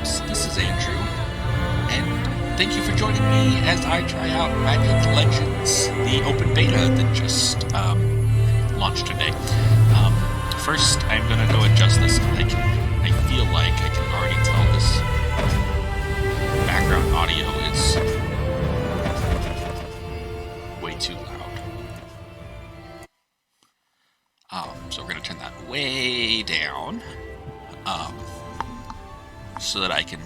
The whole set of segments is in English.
folks, this is Andrew, and thank you for joining me as I try out Magic Legends, the open beta that just launched today. First, I'm going to go adjust this. I feel like I can already tell this background audio is way too loud. So we're going to turn that way down. So that I can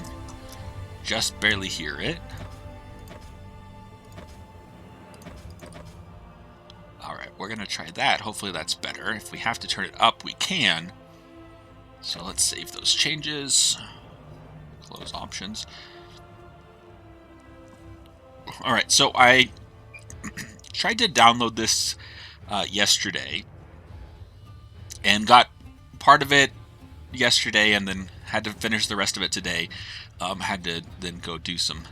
just barely hear it. Alright, we're going to try that. Hopefully that's better. If we have to turn it up, we can. So let's save those changes. Close options. Alright, so I tried to download this yesterday. And got part of it yesterday and then had to finish the rest of it today. Had to then go do some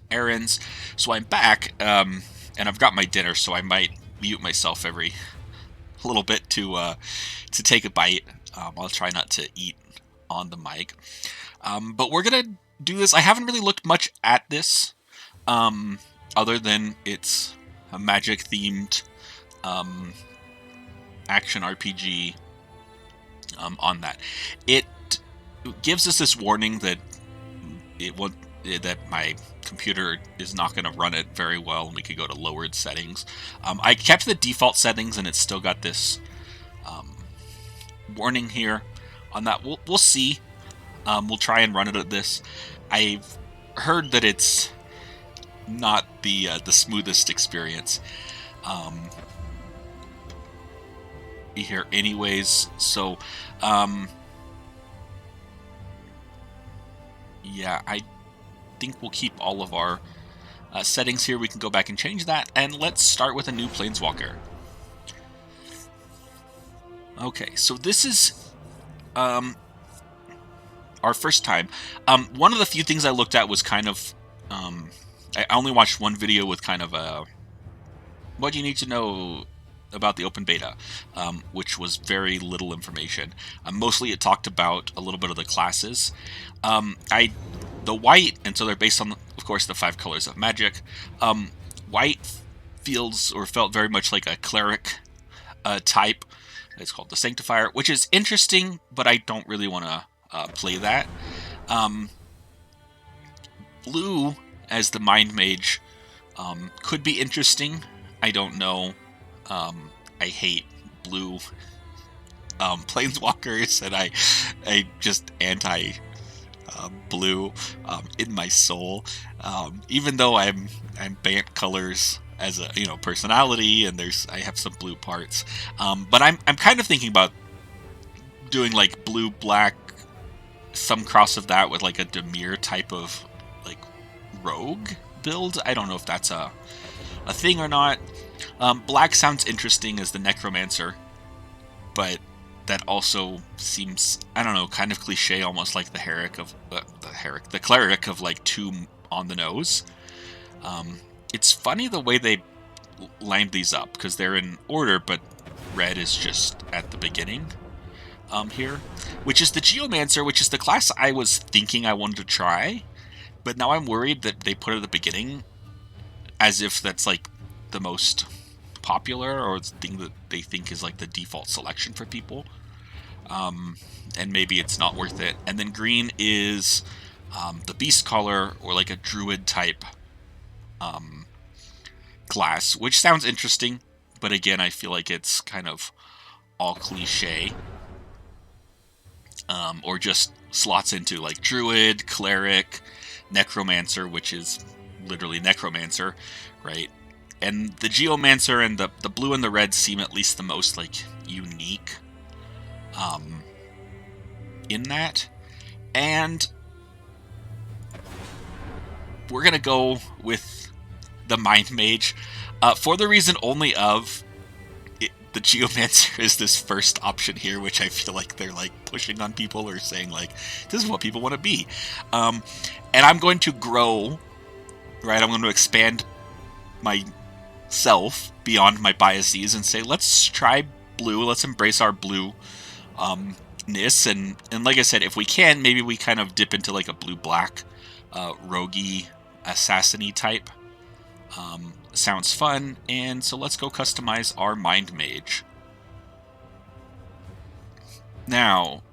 errands. So I'm back, and I've got my dinner, so I might mute myself every little bit to take a bite. I'll try not to eat on the mic. But we're going to do this. I haven't really looked much at this, other than it's a Magic-themed action RPG on that. It gives us this warning that that my computer is not going to run it very well, and we could go to lowered settings. I kept the default settings, and it's still got this warning here on that. We'll see. We'll try and run it at this. I've heard that it's not the smoothest experience here, anyways. So. Yeah, I think we'll keep all of our settings here. We can go back and change that, and let's start with a new planeswalker. Okay, so this is our first time. One of the few things I looked at was kind of I only watched one video with kind of a what do you need to know about the open beta, which was very little information. Mostly it talked about a little bit of the classes. The white, and so they're based on, of course, the 5 colors of magic. White felt very much like a cleric type. It's called the Sanctifier, which is interesting, but I don't really want to play that. Blue as the Mind Mage could be interesting. I don't know. I hate blue planeswalkers, and I just anti blue in my soul. Even though I'm Bant colors as a personality, and I have some blue parts. But I'm kind of thinking about doing like blue black, some cross of that with like a Demir type of like rogue build. I don't know if that's a thing or not. Black sounds interesting as the Necromancer, but that also seems, I don't know, kind of cliche, almost like the cleric of like 2 on the nose. It's funny the way they lined these up, because they're in order, but red is just at the beginning here, which is the Geomancer, which is the class I was thinking I wanted to try, but now I'm worried that they put it at the beginning as if that's like the most popular, or the thing that they think is like the default selection for people, and maybe it's not worth it. And then green is the beast color, or like a druid type class, which sounds interesting, but again, I feel like it's kind of all cliche, or just slots into like druid, cleric, necromancer, which is literally necromancer, right? And the Geomancer and the blue and the red seem at least the most like unique in that. And we're gonna go with the Mind Mage for the reason only of the Geomancer is this first option here, which I feel like they're like pushing on people, or saying like this is what people want to be. And I'm going to grow, right? I'm going to expand myself beyond my biases and say, let's try blue. Let's embrace our blue and like I said, if we can, maybe we kind of dip into like a blue-black roguey assassin-y type. Sounds fun, and so let's go customize our Mind Mage. Now,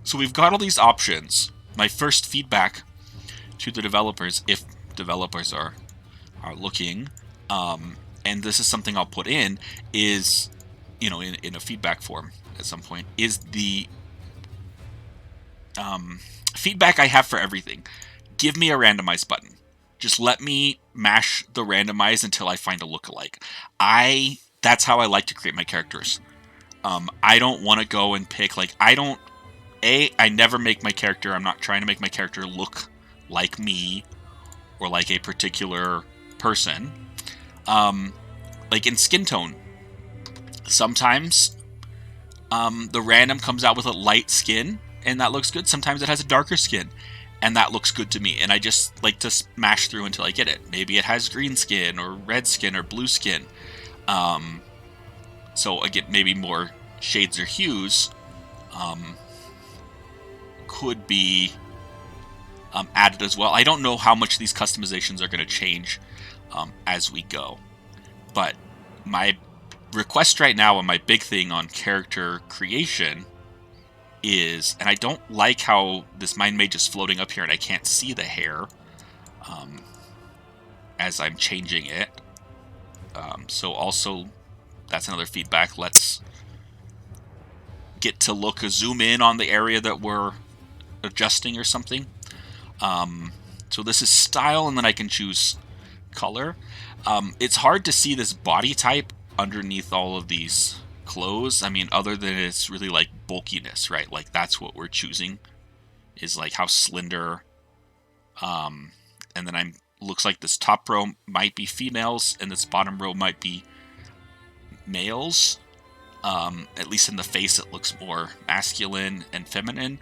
so we've got all these options. My first feedback to the developers, if developers are looking, and this is something I'll put in, is, you know, in a feedback form at some point, is the feedback I have for everything. Give me a randomize button. Just let me mash the randomize until I find a lookalike. That's how I like to create my characters. I don't want to go and pick, like, I never make my character, I'm not trying to make my character look like me or like a particular person. Like in skin tone, sometimes the random comes out with a light skin and that looks good. Sometimes it has a darker skin and that looks good to me, and I just like to smash through until I get it. Maybe it has green skin or red skin or blue skin. So again, maybe more shades or hues could be added as well. I don't know how much these customizations are going to change as we go, but my request right now and my big thing on character creation is, and I don't like how this Mind Mage is floating up here and I can't see the hair as I'm changing it. So also, that's another feedback. Let's get to zoom in on the area that we're adjusting or something. So this is style, and then I can choose color. It's hard to see this body type underneath all of these clothes. I mean, other than it's really like bulkiness, right? Like that's what we're choosing, is like how slender. And then looks like this top row might be females and this bottom row might be males. At least in the face it looks more masculine and feminine.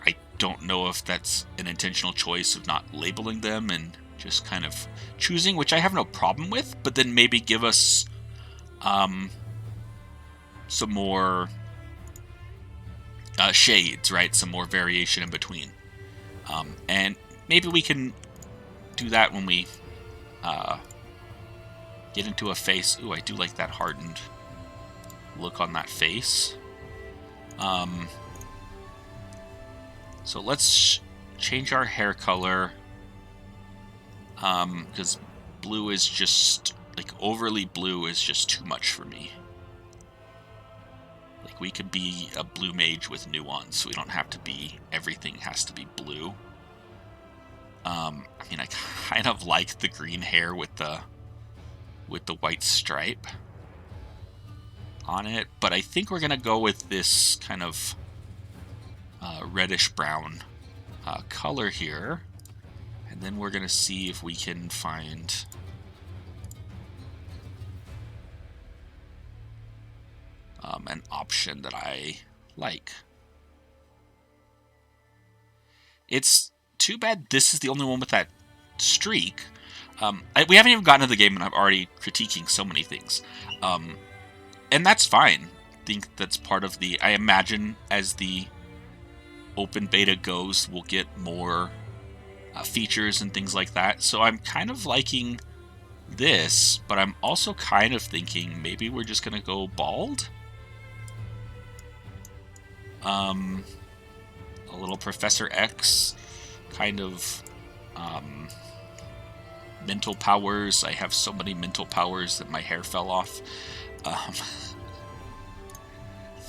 I don't know if that's an intentional choice of not labeling them and just kind of choosing, which I have no problem with, but then maybe give us some more shades, right? Some more variation in between. And maybe we can do that when we get into a face. Ooh, I do like that hardened look on that face. So let's change our hair color, because blue is just, like, overly blue is just too much for me. Like, we could be a blue mage with nuance. We don't have to be, everything has to be blue. I mean, I kind of like the green hair with the white stripe on it, but I think we're gonna go with this kind of reddish brown color here, and then we're gonna see if we can find an option that I like. It's too bad this is the only one with that streak. We haven't even gotten to the game and I'm already critiquing so many things. And that's fine. I think that's part of I imagine as the open beta goes, we'll get more features and things like that. So I'm kind of liking this, but I'm also kind of thinking maybe we're just going to go bald. A little Professor X kind of mental powers. I have so many mental powers that my hair fell off.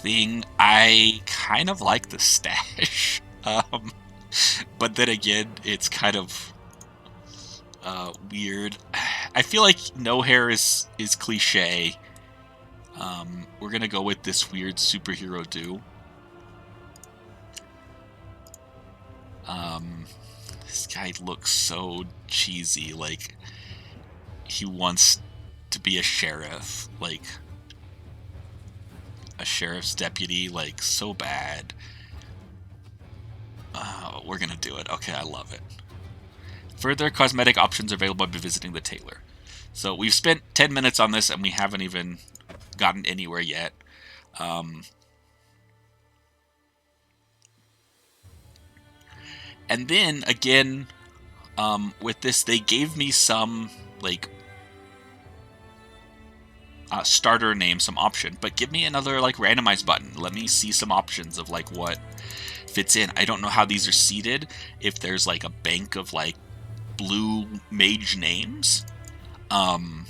Thing. I kind of like the stash. But then again, it's kind of weird. I feel like no hair is cliche. We're gonna go with this weird superhero do. This guy looks so cheesy, like he wants to be a sheriff, like a sheriff's deputy, like so bad. We're gonna do it. Okay, I love it. Further cosmetic options are available by visiting the tailor. So we've spent 10 minutes on this and we haven't even gotten anywhere yet. And then again, with this, they gave me some like starter name, some option, but give me another like randomized button. Let me see some options of like what fits in. I don't know how these are seated. If there's like a bank of like blue mage names, um,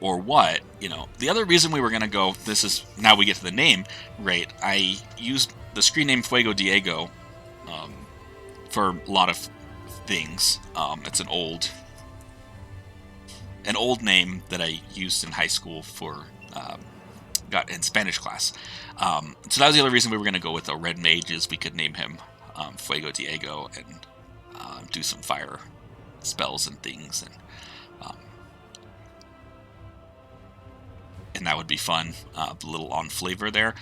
or what, you know. The other reason we were gonna go, this is now we get to the name, right? I used the screen name Fuego Diego um, for a lot of things. It's an old name that I used in high school for got in Spanish class. So that was the other reason we were going to go with a red mage, is we could name him Fuego Diego and do some fire spells and things, um, and that would be fun. A little on flavor there.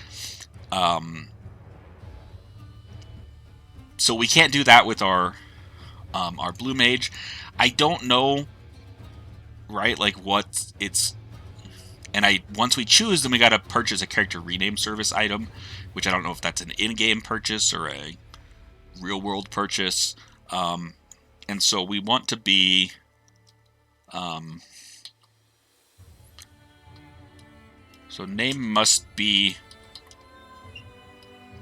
So we can't do that with our blue mage. I don't know, right? Like what it's, and I once we choose, then we got to purchase a character rename service item, which I don't know if that's an in-game purchase or a real-world purchase. And so we want to be, so name must be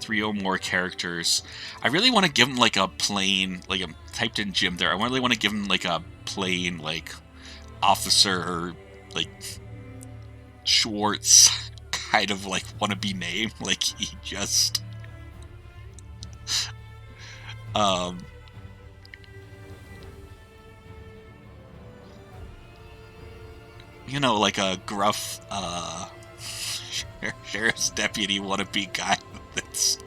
3 or more characters. I really want to give him like a plain, like I'm typed in Jim there. I really want to give him like a plain, like officer, like Schwartz kind of like wannabe name. Like he just, um, you know, like a gruff, sheriff's deputy wannabe guy. That's,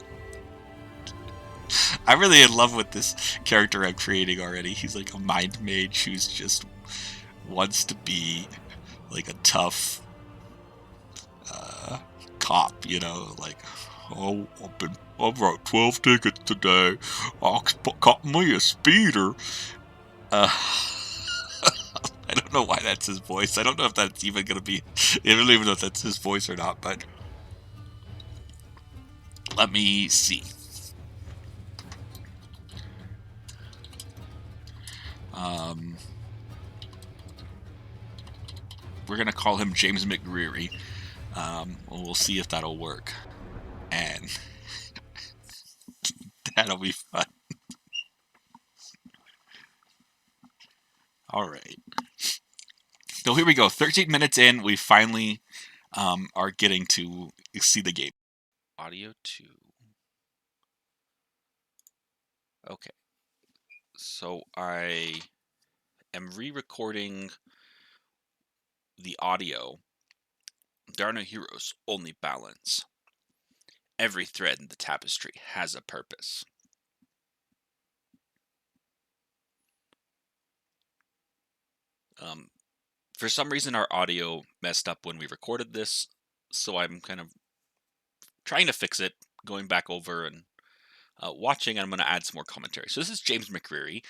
I'm really in love with this character I'm creating already. He's like a mind mage who's just wants to be like a tough cop, you know, like, oh, I've wrote 12 tickets today. I caught me a speeder. Uh, I don't know why that's his voice. I don't know if that's even gonna be. I don't even know if that's his voice or not. But let me see. We're gonna call him James McGreery. We'll see if that'll work, and that'll be fun. All right. So here we go. 13 minutes in, we finally are getting to see the game. Audio 2. Okay. So I am re-recording the audio. There are no heroes, only balance. Every thread in the tapestry has a purpose. For some reason, our audio messed up when we recorded this, so I'm kind of trying to fix it, going back over and watching, and I'm going to add some more commentary. So this is James McGreery,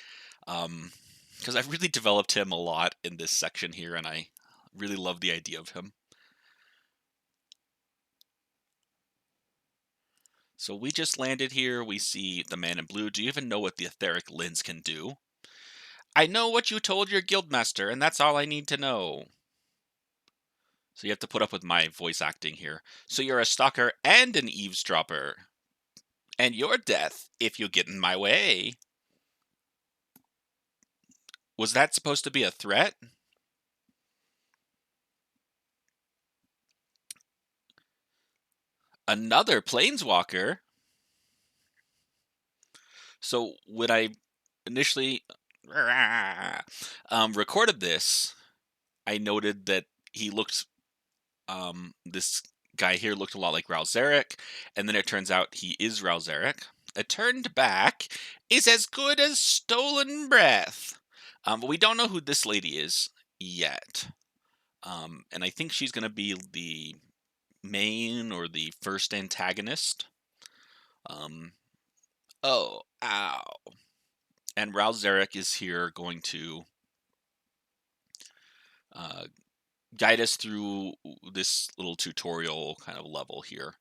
because I've really developed him a lot in this section here, and I really love the idea of him. So we just landed here. We see the man in blue. Do you even know what the etheric lens can do? I know what you told your guildmaster, and that's all I need to know. So you have to put up with my voice acting here. So you're a stalker and an eavesdropper. And your death, if you get in my way. Was that supposed to be a threat? Another planeswalker? So when I initially recorded this, I noted that he looked, this guy here looked a lot like Raoul Zarek, and then it turns out he is Raoul Zarek. A turned back is as good as stolen breath. But we don't know who this lady is yet. And I think she's going to be the main or the first antagonist. Oh, ow. And Raoul Zarek is here going to uh, guide us through this little tutorial kind of level here.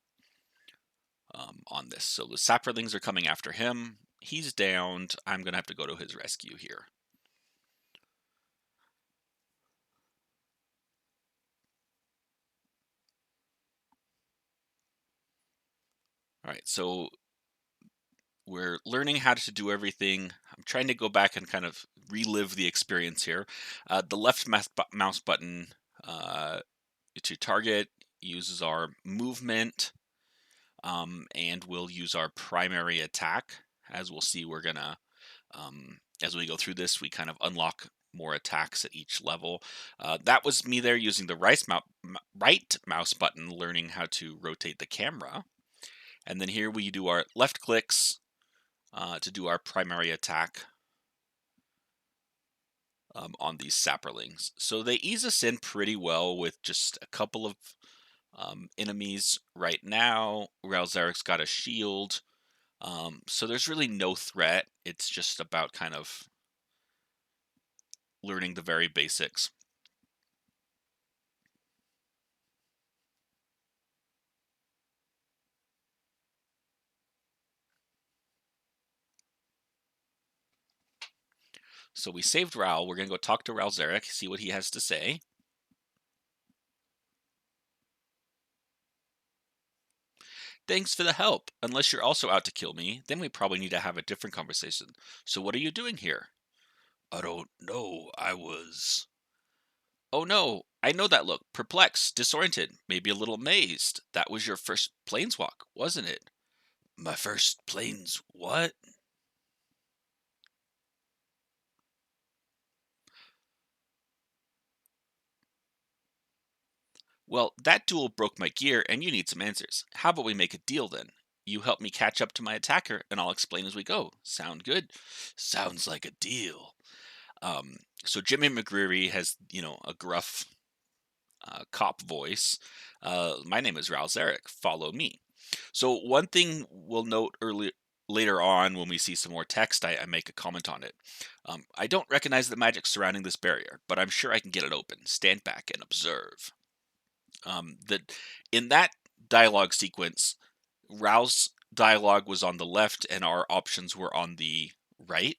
on this. So the sapperlings are coming after him. He's downed. I'm going to have to go to his rescue here. All right, so we're learning how to do everything. I'm trying to go back and kind of relive the experience here. The left mouse button to target uses our movement, and we'll use our primary attack. As we'll see, we're gonna, as we go through this, we kind of unlock more attacks at each level. That was me there using the right mouse button, learning how to rotate the camera. And then here we do our left clicks to do our primary attack on these sapperlings. So they ease us in pretty well with just a couple of enemies right now. Raoul got a shield. So there's really no threat. It's just about kind of learning the very basics. So we saved Raoul. We're going to go talk to Raoul, see what he has to say. Thanks for the help. Unless you're also out to kill me, then we probably need to have a different conversation. So what are you doing here? I don't know. Oh no, I know that look. Perplexed, disoriented, maybe a little amazed. That was your first planeswalk, wasn't it? My first planes what? Well, that duel broke my gear and you need some answers. How about we make a deal then? You help me catch up to my attacker and I'll explain as we go. Sound good? Sounds like a deal. So Jimmy McGreery has, a gruff cop voice. My name is Raoul Zarek. Follow me. So one thing we'll note later on when we see some more text, I make a comment on it. I don't recognize the magic surrounding this barrier, but I'm sure I can get it open. Stand back and observe. That in that dialogue sequence, Raoul's dialogue was on the left and our options were on the right.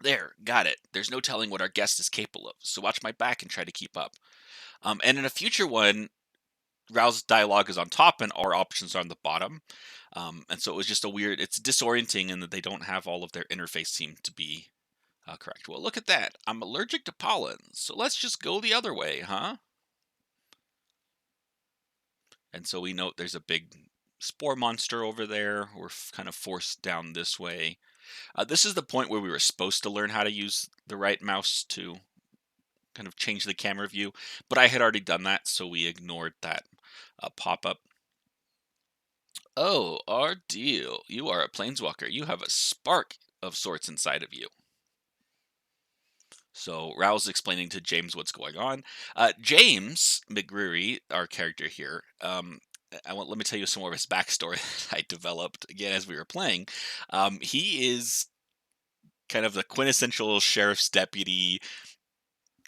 There, got it. There's no telling what our guest is capable of, so watch my back and try to keep up. And in a future one, Raoul's dialogue is on top and our options are on the bottom. And so it was just it's disorienting in that they don't have all of their interface seem to be correct. Well, look at that. I'm allergic to pollen, so let's just go the other way, huh? And so we note there's a big spore monster over there. We're kind of forced down this way. This is the point where we were supposed to learn how to use the right mouse to kind of change the camera view, but I had already done that, so we ignored that pop-up. Oh, our deal. You are a planeswalker. You have a spark of sorts inside of you. So Raoul's explaining to James what's going on. James McGreery, our character here, let me tell you some more of his backstory that I developed again as we were playing. He is kind of the quintessential sheriff's deputy,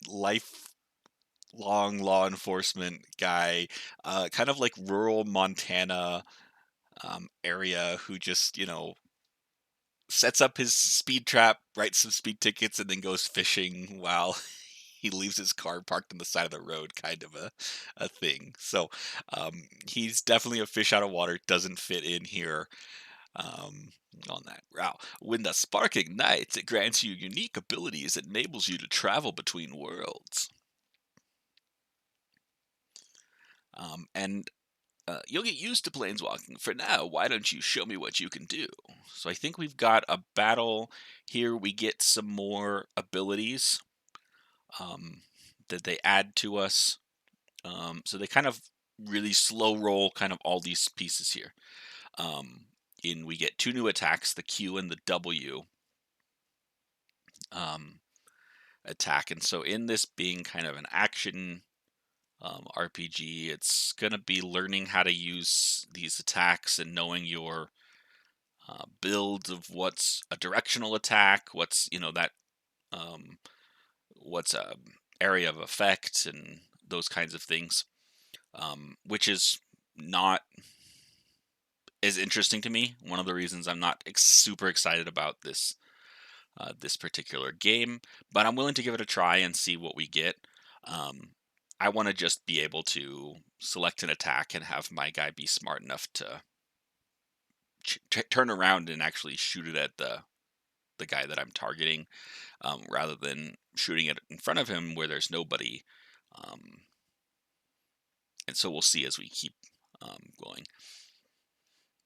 lifelong law enforcement guy, kind of like rural Montana area who just, sets up his speed trap, writes some speed tickets, and then goes fishing while he leaves his car parked on the side of the road, kind of a thing. So he's definitely a fish out of water, doesn't fit in here on that route. When the spark ignites, it grants you unique abilities that enables you to travel between worlds. And you'll get used to planeswalking. For now, why don't you show me what you can do? So I think we've got a battle here. We get some more abilities that they add to us. So they kind of really slow roll kind of all these pieces here. We get two new attacks, the Q and the W attack. And so in this being kind of an action RPG, it's going to be learning how to use these attacks and knowing your build of what's a directional attack, um, what's a area of effect, and those kinds of things, which is not is interesting to me. One of the reasons I'm not super excited about this particular game, but I'm willing to give it a try and see what we get. Um, I want to just be able to select an attack and have my guy be smart enough to turn around and actually shoot it at the guy that I'm targeting, rather than shooting it in front of him where there's nobody. Um, and so we'll see as we keep going.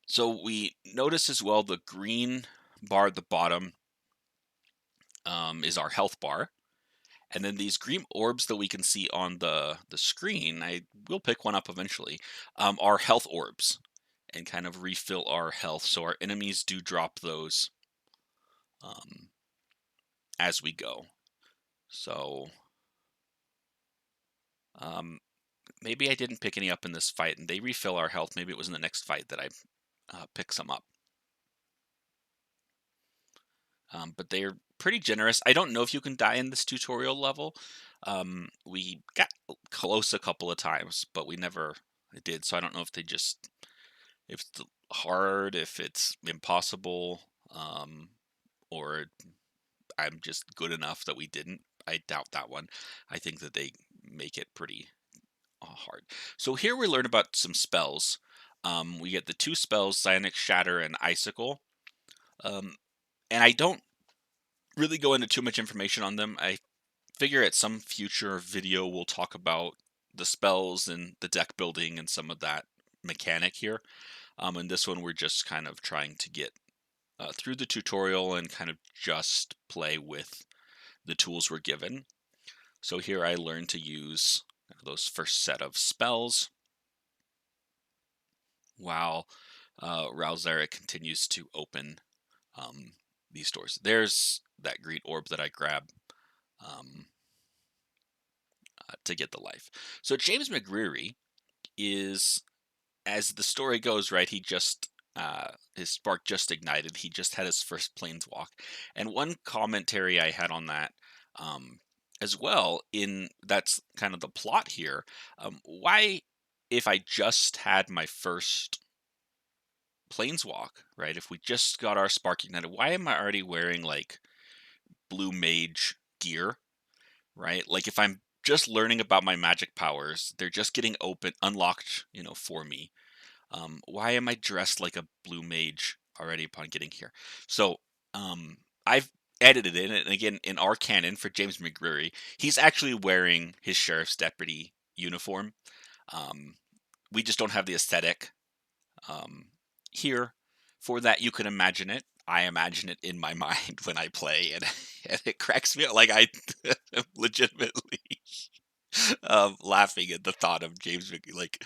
So we notice as well the green bar at the bottom is our health bar. And then these green orbs that we can see on the screen, I will pick one up eventually, are health orbs and kind of refill our health. So our enemies do drop those um, as we go. So um, maybe I didn't pick any up in this fight, and they refill our health. Maybe it was in the next fight that I pick some up. But they're pretty generous. I don't know if you can die in this tutorial level. We got close a couple of times, but we never did. So I don't know if it's hard, if it's impossible, or I'm just good enough that we didn't. I doubt that one. I think that they make it pretty hard. So here we learn about some spells. We get the two spells, Psionic Shatter and Icicle. Um, and I don't really go into too much information on them. I figure at some future video we'll talk about the spells and the deck building and some of that mechanic here. And this one we're just kind of trying to get through the tutorial and kind of just play with the tools we're given. So here I learned to use those first set of spells while Raoul continues to open um, these doors. There's that green orb that I grab um, to get the life. So James McGreery is, as the story goes, right, he just his spark just ignited. He just had his first planeswalk, and one commentary I had on that, as well, in that's kind of the plot here. Why, if I just had my first planeswalk, right? If we just got our spark ignited, why am I already wearing like blue mage gear, right? Like if I'm just learning about my magic powers, they're just getting unlocked, for me. Why am I dressed like a blue mage already upon getting here? So I've edited it, and again, in our canon for James McGreery, he's actually wearing his sheriff's deputy uniform. Um, we just don't have the aesthetic um, here for that. You can imagine it. I imagine it in my mind when I play, and it cracks me up. Like I am legitimately laughing at the thought of like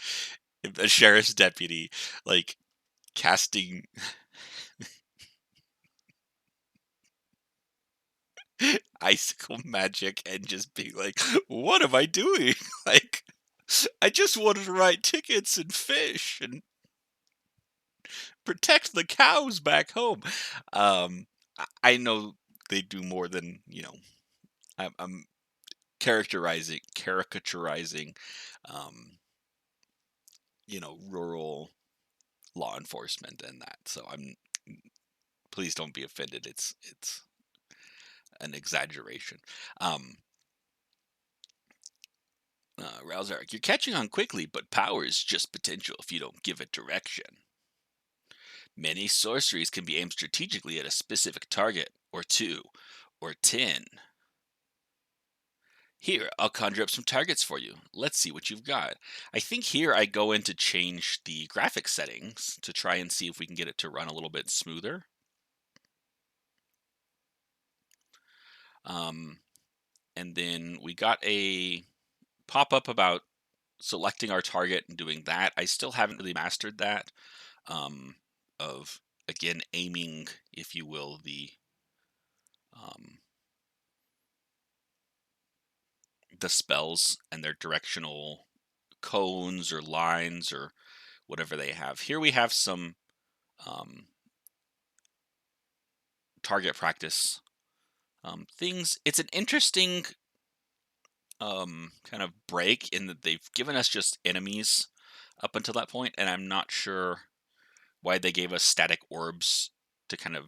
a sheriff's deputy, like casting icicle magic and just being like, "What am I doing?" Like, I just wanted to write tickets and fish and protect the cows back home. I know they do more than I'm caricaturizing, um, rural law enforcement and that. So please don't be offended. It's an exaggeration. Um, Ralzarek, you're catching on quickly, but power is just potential if you don't give it direction. Many sorceries can be aimed strategically at a specific target, or two, or 10. Here, I'll conjure up some targets for you. Let's see what you've got. I think here I go in to change the graphic settings to try and see if we can get it to run a little bit smoother. Um, and then we got a pop-up about selecting our target and doing that. I still haven't really mastered that, of, again, aiming, if you will, um, the spells and their directional cones or lines or whatever they have. Here we have some um, target practice things. It's an interesting kind of break in that they've given us just enemies up until that point, and I'm not sure why they gave us static orbs to kind of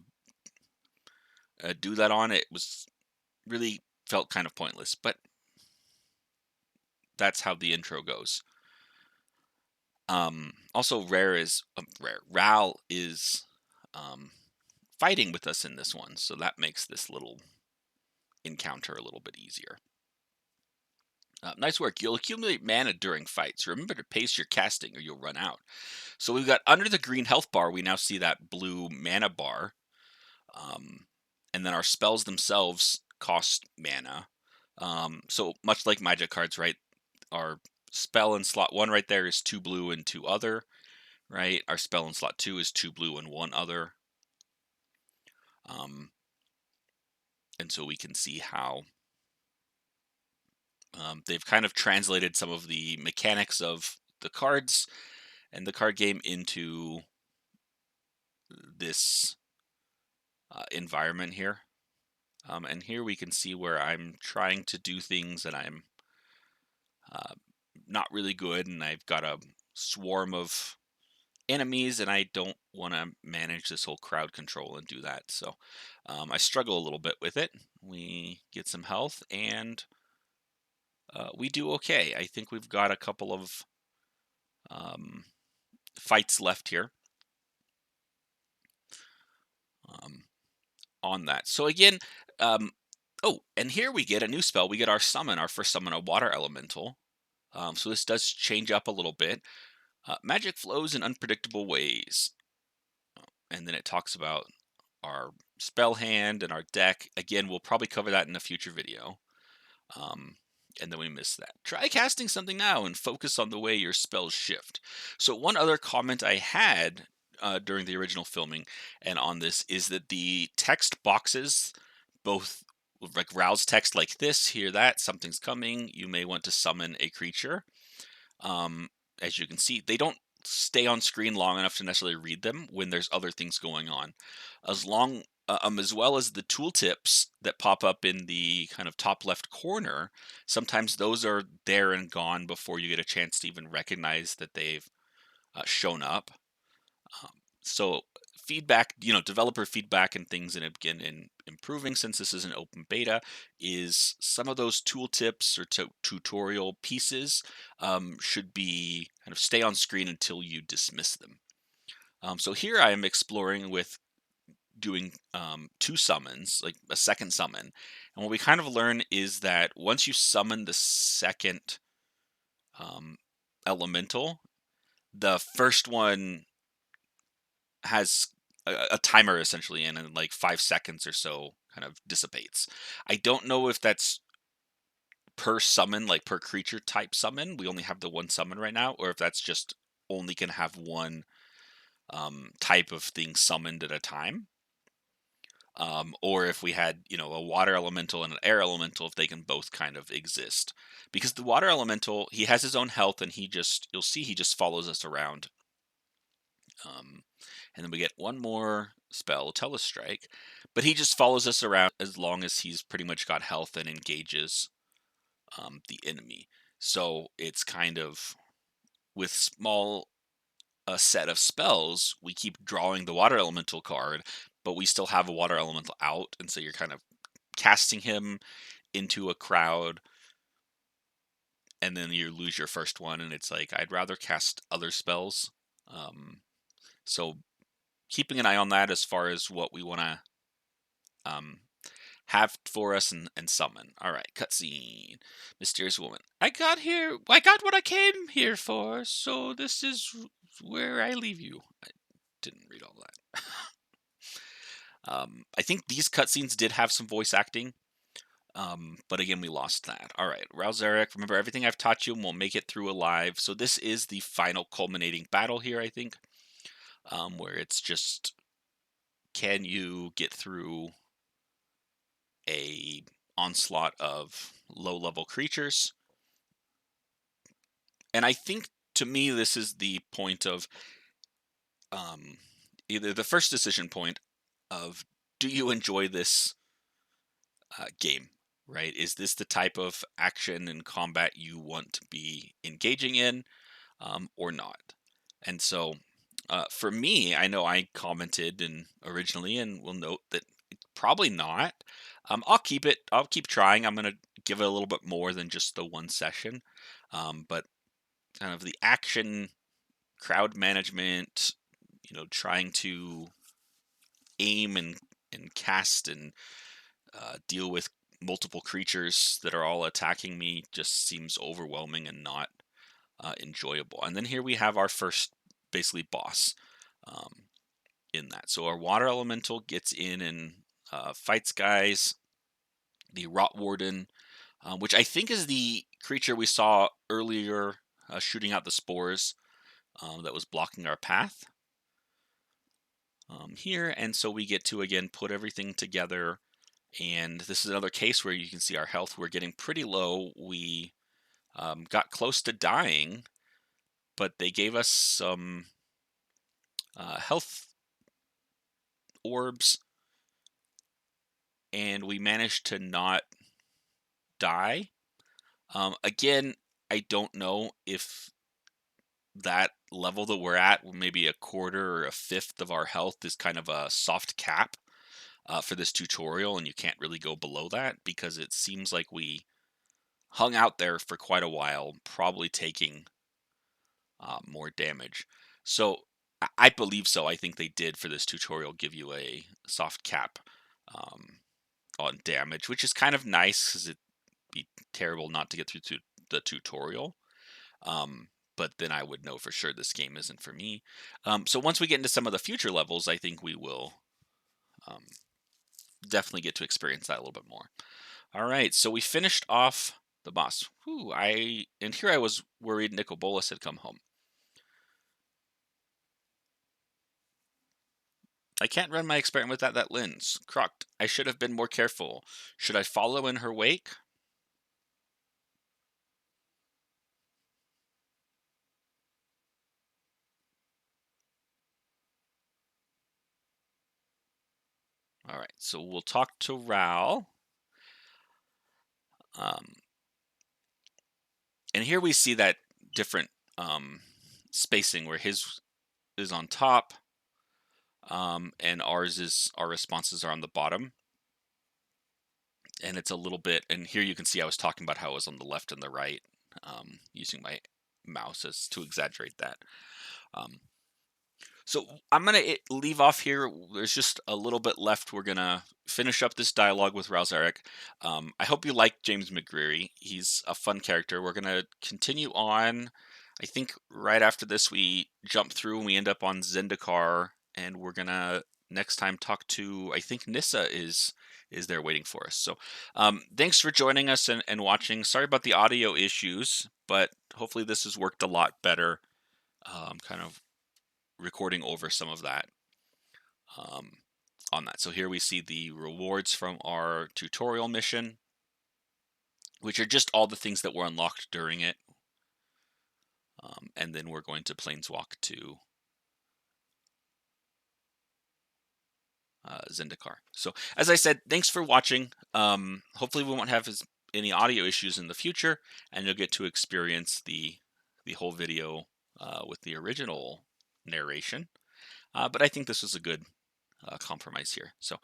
do that on. It was really felt kind of pointless, but that's how the intro goes. Also, Raoul is fighting with us in this one, so that makes this little encounter a little bit easier. Nice work. You'll accumulate mana during fights. Remember to pace your casting or you'll run out. So we've got under the green health bar, we now see that blue mana bar. And then our spells themselves cost mana. So much like magic cards, right? Our spell in slot 1 right there is 2 blue and 2 other, right? Our spell in slot 2 is 2 blue and 1 other. And so we can see how they've kind of translated some of the mechanics of the cards and the card game into this environment here. And here we can see where I'm trying to do things and I'm not really good, and I've got a swarm of enemies, and I don't want to manage this whole crowd control and do that. So I struggle a little bit with it. We get some health, and we do okay. I think we've got a couple of fights left here on that. So again, oh, and here we get a new spell. We get our summon, our first summon, a water elemental. So this does change up a little bit. Magic flows in unpredictable ways. And then it talks about our spell hand and our deck. Again, we'll probably cover that in a future video. And then we miss that. Try casting something now and focus on the way your spells shift. So one other comment I had during the original filming and on this is that the text boxes, both like Raoul's text like this, hear that, something's coming, you may want to summon a creature. As you can see, they don't stay on screen long enough to necessarily read them when there's other things going on. As well as the tooltips that pop up in the kind of top left corner, sometimes those are there and gone before you get a chance to even recognize that they've shown up. So feedback, developer feedback and things, and again, in improving, since this is an open beta, is some of those tooltips or tutorial pieces should be kind of stay on screen until you dismiss them. So here I am exploring with doing 2 summons, like a second summon. And what we kind of learn is that once you summon the second elemental, the first one has a timer essentially, and in like 5 seconds or so kind of dissipates. I don't know if that's per summon, like per creature type summon. We only have the 1 summon right now, or if that's just only can have 1 type of thing summoned at a time. Or if we had, a water elemental and an air elemental, if they can both kind of exist. Because the water elemental, he has his own health, and you'll see he just follows us around. And then we get 1 more spell, Telestrike, but he just follows us around as long as he's pretty much got health and engages the enemy. So it's kind of, with small set of spells, we keep drawing the water elemental card, but we still have a water elemental out, and so you're kind of casting him into a crowd, and then you lose your first one, and it's like, I'd rather cast other spells. So keeping an eye on that as far as what we want to have for us and summon. All right, cutscene. Mysterious woman. I got what I came here for, so this is where I leave you. I didn't read all that. I think these cutscenes did have some voice acting, but again, we lost that. All right, Raoul Zarek, remember everything I've taught you and we'll make it through alive. So this is the final culminating battle here, I think, where it's just, can you get through a onslaught of low-level creatures? And I think, to me, this is the point of either the first decision point of, do you enjoy this game, right? Is this the type of action and combat you want to be engaging in, or not? And so For me, I know I commented and originally, and will note that probably not. I'll keep it. I'll keep trying. I'm gonna give it a little bit more than just the one session. But kind of the action, crowd management, trying to aim and cast and deal with multiple creatures that are all attacking me just seems overwhelming and not enjoyable. And then here we have our first, basically, boss um, in that. So our water elemental gets in and fights guys. The Rot Warden, which I think is the creature we saw earlier shooting out the spores that was blocking our path here. And so we get to, again, put everything together. And this is another case where you can see our health. We're getting pretty low. We got close to dying, but they gave us some health orbs, and we managed to not die. Again, I don't know if that level that we're at, maybe a quarter or a fifth of our health, is kind of a soft cap for this tutorial, and you can't really go below that because it seems like we hung out there for quite a while, probably taking more damage. So I believe so. I think they did for this tutorial give you a soft cap on damage, which is kind of nice because it'd be terrible not to get through to the tutorial. But then I would know for sure this game isn't for me. So once we get into some of the future levels, I think we will definitely get to experience that a little bit more. All right, so we finished off the boss. And here I was worried Nicol Bolas had come home. I can't run my experiment without that lens. Crocked. I should have been more careful. Should I follow in her wake? All right, so we'll talk to Raoul. And here we see that different spacing where his is on top, and our responses are on the bottom. And it's a little bit, and here you can see I was talking about how it was on the left and the right, using my mouse as to exaggerate that. So I'm going to leave off here. There's just a little bit left. We're going to finish up this dialogue with Raoul. I hope you like James McGreery. He's a fun character. We're going to continue on. I think right after this, we jump through and we end up on Zendikar, and we're going to next time talk to, I think Nissa is there waiting for us. So thanks for joining us and watching. Sorry about the audio issues, but hopefully this has worked a lot better. Kind of recording over some of that on that. So here we see the rewards from our tutorial mission, which are just all the things that were unlocked during it. And then we're going to planeswalk to Zendikar. So as I said, thanks for watching. Hopefully we won't have any audio issues in the future, and you'll get to experience the whole video with the original narration. But I think this was a good compromise here. So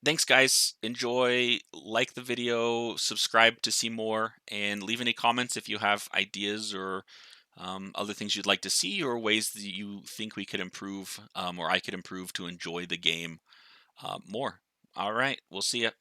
thanks, guys. Enjoy, like the video, subscribe to see more, and leave any comments if you have ideas or other things you'd like to see, or ways that you think we could improve, or I could improve to enjoy the game more. All right, we'll see you.